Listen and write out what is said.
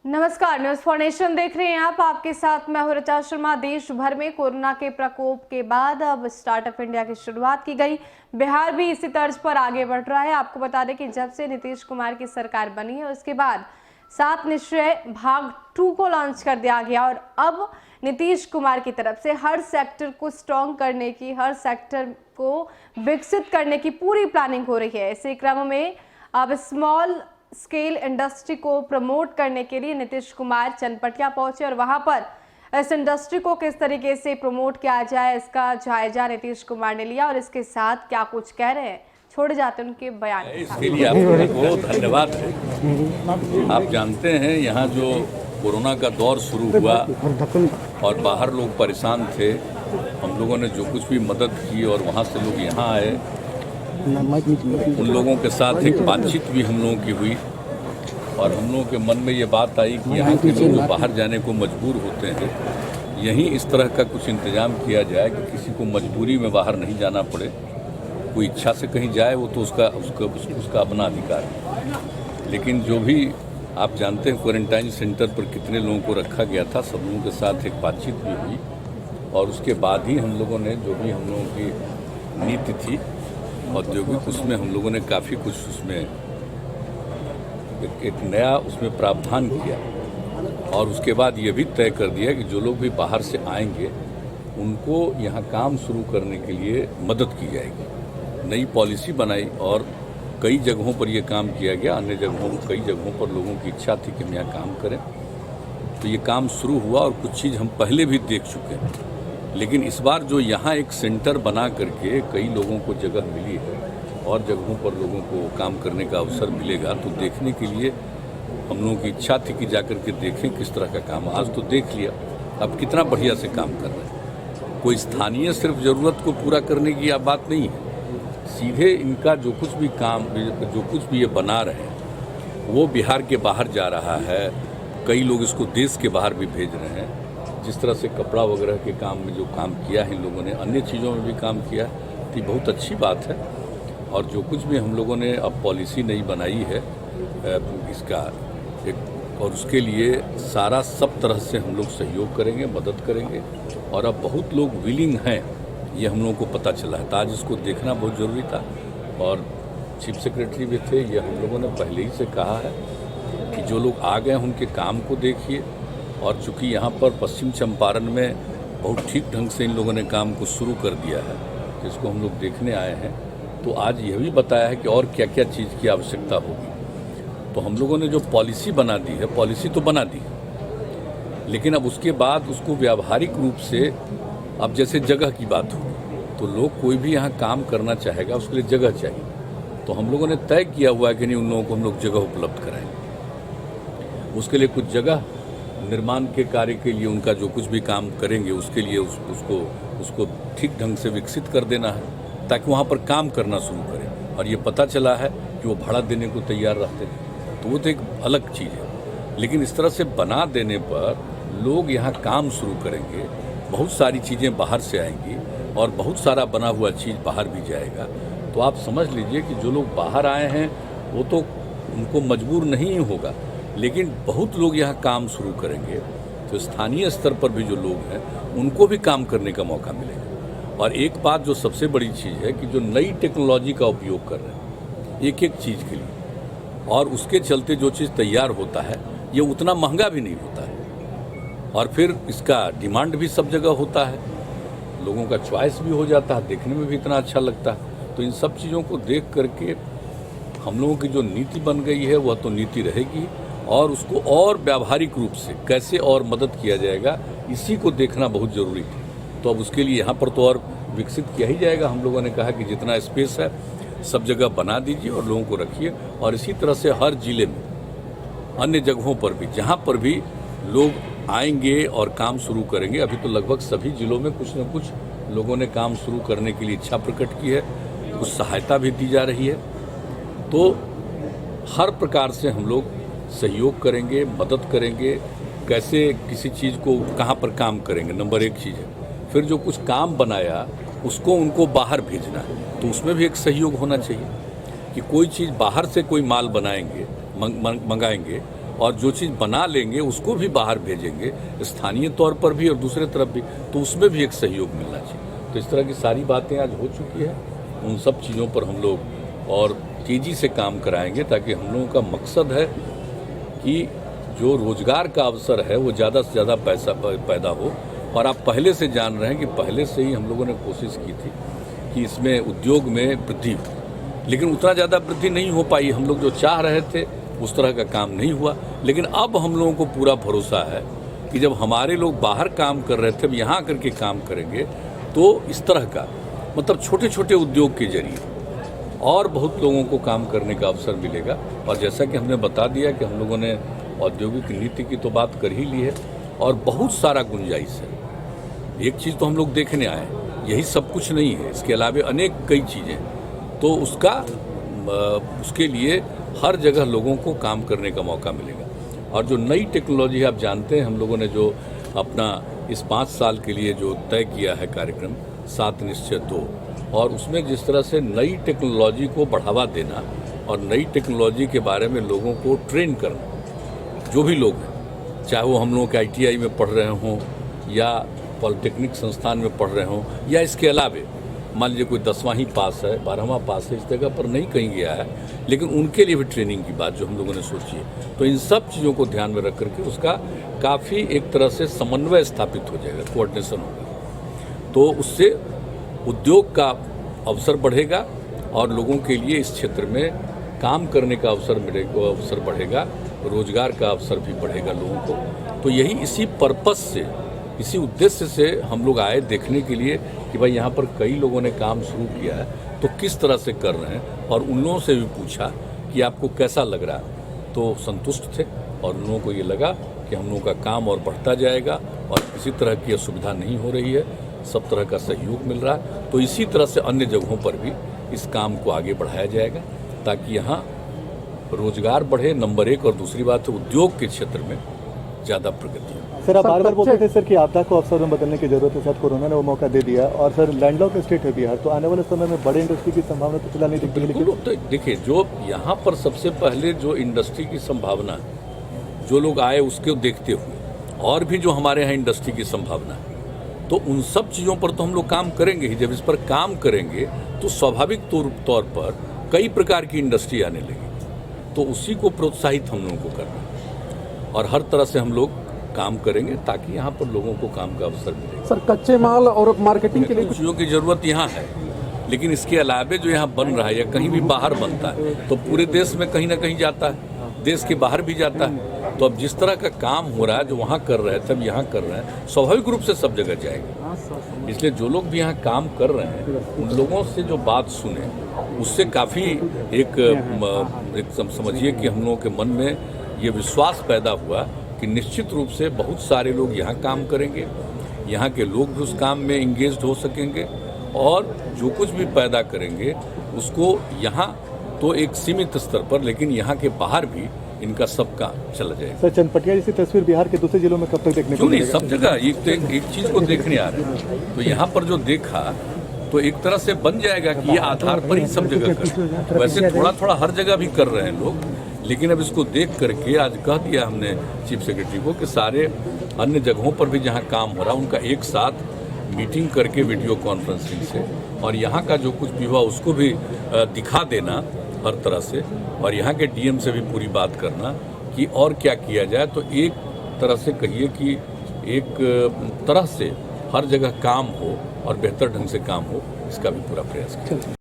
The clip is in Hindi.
नमस्कार, न्यूज फॉर नेशन देख रहे हैं आप। आपके साथ मैं हूं ऋचा शर्मा। देश भर में कोरोना के प्रकोप के बाद अब स्टार्टअप इंडिया की शुरुआत की गई। बिहार भी इसी तर्ज पर आगे बढ़ रहा है। आपको बता दें कि जब से नीतीश कुमार की सरकार बनी है उसके बाद 7 निश्चय भाग 2 को लॉन्च कर दिया गया और अब नीतीश कुमार की तरफ से हर सेक्टर को स्ट्रॉन्ग करने की, हर सेक्टर को विकसित करने की पूरी प्लानिंग हो रही है। इसी क्रम में अब स्मॉल स्केल इंडस्ट्री को प्रमोट करने के लिए नीतीश कुमार चनपटिया पहुंचे और वहां पर इस इंडस्ट्री को किस तरीके से प्रमोट किया जाए इसका जायजा नीतीश कुमार ने लिया और इसके साथ क्या कुछ कह रहे हैं, छोड़े जाते हैं उनके बयान। इसके लिए आपको बहुत धन्यवाद है। आप जानते हैं यहाँ जो कोरोना का दौर शुरू हुआ और बाहर लोग परेशान थे, हम लोगों ने जो कुछ भी मदद की और वहाँ से लोग यहाँ आए, उन लोगों के साथ एक बातचीत भी हम लोगों की हुई और हम लोगों के मन में ये बात आई कि यहाँ के लोग जो बाहर जाने को मजबूर होते हैं, यहीं इस तरह का कुछ इंतजाम किया जाए कि किसी को मजबूरी में बाहर नहीं जाना पड़े। कोई इच्छा से कहीं जाए वो तो उसका अपना अधिकार है, लेकिन जो भी आप जानते हैं क्वारंटाइन सेंटर पर कितने लोगों को रखा गया था, सब लोगों के साथ एक बातचीत भी हुई और उसके बाद ही हम लोगों ने जो भी हम लोगों की नीति थी औद्योगिक, उसमें हम लोगों ने काफ़ी कुछ उसमें एक नया उसमें प्रावधान किया और उसके बाद ये भी तय कर दिया कि जो लोग भी बाहर से आएंगे उनको यहाँ काम शुरू करने के लिए मदद की जाएगी। नई पॉलिसी बनाई और कई जगहों पर यह काम किया गया। अन्य जगहों कई जगहों पर लोगों की इच्छा थी कि हम यहाँ काम करें, तो ये काम शुरू हुआ और कुछ चीज़ हम पहले भी देख चुके हैं। लेकिन इस बार जो यहाँ एक सेंटर बना करके कई लोगों को जगह मिली है और जगहों पर लोगों को काम करने का अवसर मिलेगा, तो देखने के लिए हम लोगों की इच्छा थी कि जाकर के देखें किस तरह का काम। आज तो देख लिया, अब कितना बढ़िया से काम कर रहे हैं। कोई स्थानीय सिर्फ ज़रूरत को पूरा करने की अब बात नहीं है, सीधे इनका जो कुछ भी काम, जो कुछ भी ये बना रहे हैं वो बिहार के बाहर जा रहा है। कई लोग इसको देश के बाहर भी भेज रहे हैं। जिस तरह से कपड़ा वगैरह के काम में जो काम किया है इन लोगों ने, अन्य चीज़ों में भी काम किया, तो बहुत अच्छी बात है। और जो कुछ भी हम लोगों ने अब पॉलिसी नई बनाई है इसका एक, और उसके लिए सारा सब तरह से हम लोग सहयोग करेंगे, मदद करेंगे और अब बहुत लोग विलिंग हैं, ये हम लोगों को पता चला है। तो आज इसको देखना बहुत ज़रूरी था और चीफ सेक्रेटरी भी थे, ये हम लोगों ने पहले ही से कहा है कि जो लोग आ गए उनके काम को देखिए। और चूँकि यहाँ पर पश्चिम चंपारण में बहुत ठीक ढंग से इन लोगों ने काम को शुरू कर दिया है, जिसको हम लोग देखने आए हैं, तो आज यह भी बताया है कि और क्या क्या चीज़ की आवश्यकता होगी। तो हम लोगों ने जो पॉलिसी बना दी है, पॉलिसी तो बना दी है, लेकिन अब उसके बाद उसको व्यावहारिक रूप से, अब जैसे जगह की बात होगी तो लोग कोई भी यहाँ काम करना चाहेगा, उसके लिए जगह चाहिए। तो हम लोगों ने तय किया हुआ है कि नहीं, उन लोगों को हम लोग जगह उपलब्ध कराएंगे। उसके लिए कुछ जगह निर्माण के कार्य के लिए उनका जो कुछ भी काम करेंगे उसके लिए उसको ठीक ढंग से विकसित कर देना है ताकि वहाँ पर काम करना शुरू करें। और ये पता चला है कि वो भाड़ा देने को तैयार रहते हैं, तो वो तो एक अलग चीज़ है। लेकिन इस तरह से बना देने पर लोग यहाँ काम शुरू करेंगे, बहुत सारी चीज़ें बाहर से आएंगी और बहुत सारा बना हुआ चीज़ बाहर भी जाएगा। तो आप समझ लीजिए कि जो लोग बाहर आए हैं वो तो उनको मजबूर नहीं होगा, लेकिन बहुत लोग यहाँ काम शुरू करेंगे, तो स्थानीय स्तर पर भी जो लोग हैं उनको भी काम करने का मौका मिलेगा। और एक बात जो सबसे बड़ी चीज़ है कि जो नई टेक्नोलॉजी का उपयोग कर रहे हैं एक एक चीज़ के लिए, और उसके चलते जो चीज़ तैयार होता है ये उतना महंगा भी नहीं होता है और फिर इसका डिमांड भी सब जगह होता है, लोगों का चॉइस भी हो जाता है, देखने में भी इतना अच्छा लगता है। तो इन सब चीज़ों को देख करके हम लोगों की जो नीति बन गई है वह तो नीति रहेगी और उसको और व्यावहारिक रूप से कैसे और मदद किया जाएगा, इसी को देखना बहुत ज़रूरी है। तो अब उसके लिए यहाँ पर तो और विकसित किया ही जाएगा। हम लोगों ने कहा कि जितना स्पेस है सब जगह बना दीजिए और लोगों को रखिए, और इसी तरह से हर जिले में, अन्य जगहों पर भी जहाँ पर भी लोग आएंगे और काम शुरू करेंगे, अभी तो लगभग सभी जिलों में कुछ न कुछ लोगों ने काम शुरू करने के लिए इच्छा प्रकट की है, कुछ सहायता भी दी जा रही है। तो हर प्रकार से हम लोग सहयोग करेंगे, मदद करेंगे, कैसे किसी चीज़ को कहाँ पर काम करेंगे, नंबर एक चीज़ है। फिर जो कुछ काम बनाया उसको उनको बाहर भेजना है, तो उसमें भी एक सहयोग होना चाहिए कि कोई चीज़ बाहर से कोई माल बनाएंगे, मंगाएंगे और जो चीज़ बना लेंगे उसको भी बाहर भेजेंगे, स्थानीय तौर पर भी और दूसरे तरफ भी, तो उसमें भी एक सहयोग मिलना चाहिए। तो इस तरह की सारी बातें आज हो चुकी है। उन सब चीज़ों पर हम लोग और तेज़ी से काम कराएंगे, ताकि हम लोगों का मकसद है कि जो रोजगार का अवसर है वो ज़्यादा से ज़्यादा पैसा पैदा हो। और आप पहले से जान रहे हैं कि पहले से ही हम लोगों ने कोशिश की थी कि इसमें उद्योग में वृद्धि हो, लेकिन उतना ज़्यादा वृद्धि नहीं हो पाई। हम लोग जो चाह रहे थे उस तरह का काम नहीं हुआ। लेकिन अब हम लोगों को पूरा भरोसा है कि जब हमारे लोग बाहर काम कर रहे थे, अब यहाँ आकर के काम करेंगे तो इस तरह का मतलब छोटे छोटे उद्योग के जरिए और बहुत लोगों को काम करने का अवसर मिलेगा। और जैसा कि हमने बता दिया कि हम लोगों ने औद्योगिक नीति की तो बात कर ही ली है और बहुत सारा गुंजाइश है। एक चीज़ तो हम लोग देखने आए, यही सब कुछ नहीं है, इसके अलावा अनेक कई चीज़ें, तो उसके लिए हर जगह लोगों को काम करने का मौका मिलेगा। और जो नई टेक्नोलॉजी आप जानते हैं, हम लोगों ने जो अपना इस 5 साल के लिए जो तय किया है कार्यक्रम 7 निश्चय 2, और उसमें जिस तरह से नई टेक्नोलॉजी को बढ़ावा देना और नई टेक्नोलॉजी के बारे में लोगों को ट्रेन करना, जो भी लोग हैं, चाहे वो हम लोगों के ITI में पढ़ रहे हों या पॉलिटेक्निक संस्थान में पढ़ रहे हों या इसके अलावे मान लीजिए कोई 10वां ही पास है, 12वां पास है, इस जगह पर नहीं कहीं गया है, लेकिन उनके लिए भी ट्रेनिंग की बात जो हम लोगों ने सोची है। तो इन सब चीज़ों को ध्यान में रख करके उसका काफ़ी एक तरह से समन्वय स्थापित हो जाएगा, कोऑर्डिनेशन होगा, तो उससे उद्योग का अवसर बढ़ेगा और लोगों के लिए इस क्षेत्र में काम करने का अवसर बढ़ेगा, रोजगार का अवसर भी बढ़ेगा लोगों को। तो यही इसी पर्पस से, इसी उद्देश्य से हम लोग आए देखने के लिए कि भाई यहाँ पर कई लोगों ने काम शुरू किया है तो किस तरह से कर रहे हैं, और उन लोगों से भी पूछा कि आपको कैसा लग रहा है, तो संतुष्ट थे और उन लोगों को ये लगा कि हम लोगों का काम और बढ़ता जाएगा और किसी तरह की असुविधा नहीं हो रही है, सब तरह का सहयोग मिल रहा है। तो इसी तरह से अन्य जगहों पर भी इस काम को आगे बढ़ाया जाएगा ताकि यहाँ रोजगार बढ़े, नंबर 1, और दूसरी बात है उद्योग के क्षेत्र में ज़्यादा प्रगति हो। सर, आप बार-बार बोलते थे सर कि आपदा को अवसर में बदलने की जरूरत है, सर कोरोना ने वो मौका दे दिया। और सर लैंडलॉक स्टेट है बिहार, तो आने वाले समय में बड़े इंडस्ट्री की संभावना तो फिलहाल नहीं दिखती है। बिल्कुल, तो देखिए जो यहाँ पर सबसे पहले जो इंडस्ट्री की संभावना, जो लोग आए उसको देखते हुए, और भी जो हमारे यहाँ इंडस्ट्री की संभावना है, तो उन सब चीज़ों पर तो हम लोग काम करेंगे ही। जब इस पर काम करेंगे तो स्वाभाविक तौर पर कई प्रकार की इंडस्ट्री आने लगेगी, तो उसी को प्रोत्साहित हम लोगों को करना है और हर तरह से हम लोग काम करेंगे ताकि यहाँ पर लोगों को काम का अवसर मिले। सर कच्चे माल और मार्केटिंग के लिए कुछ चीज़ों की ज़रूरत यहाँ है, लेकिन इसके अलावे जो यहाँ बन रहा है या कहीं भी बाहर बनता है तो पूरे देश में कहीं ना कहीं जाता है, देश के बाहर भी जाता है। तो अब जिस तरह का काम हो रहा है, जो वहाँ कर रहे थे अब यहाँ कर रहे हैं, स्वाभाविक रूप से सब जगह जाएगा। इसलिए जो लोग भी यहाँ काम कर रहे हैं उन लोगों से जो बात सुने, उससे काफ़ी एक समझिए कि हम लोगों के मन में ये विश्वास पैदा हुआ कि निश्चित रूप से बहुत सारे लोग यहाँ काम करेंगे, यहाँ के लोग भी उस काम में इंगेज्ड हो सकेंगे और जो कुछ भी पैदा करेंगे उसको यहाँ तो एक सीमित स्तर पर, लेकिन यहाँ के बाहर भी इनका सबका चला जाएगा। सर चनपटिया जैसी तस्वीर बिहार के दूसरे जिलों में कब तक देखने को मिलेगी? सब जगह एक चीज को देखने आ रहे हैं, तो यहाँ पर जो देखा तो एक तरह से बन जाएगा कि ये आधार पर ही सब जगह कर। वैसे थोड़ा थोड़ा हर जगह भी कर रहे हैं लोग, लेकिन अब इसको देख करके आज कह दिया हमने चीफ सेक्रेटरी को कि सारे अन्य जगहों पर भी जहाँ काम हो रहा है उनका एक साथ मीटिंग करके वीडियो कॉन्फ्रेंसिंग से, और यहाँ का जो कुछ भी हुआ उसको भी दिखा देना हर तरह से, और यहाँ के DM से भी पूरी बात करना कि और क्या किया जाए। तो एक तरह से कहिए कि एक तरह से हर जगह काम हो और बेहतर ढंग से काम हो, इसका भी पूरा प्रयास किया।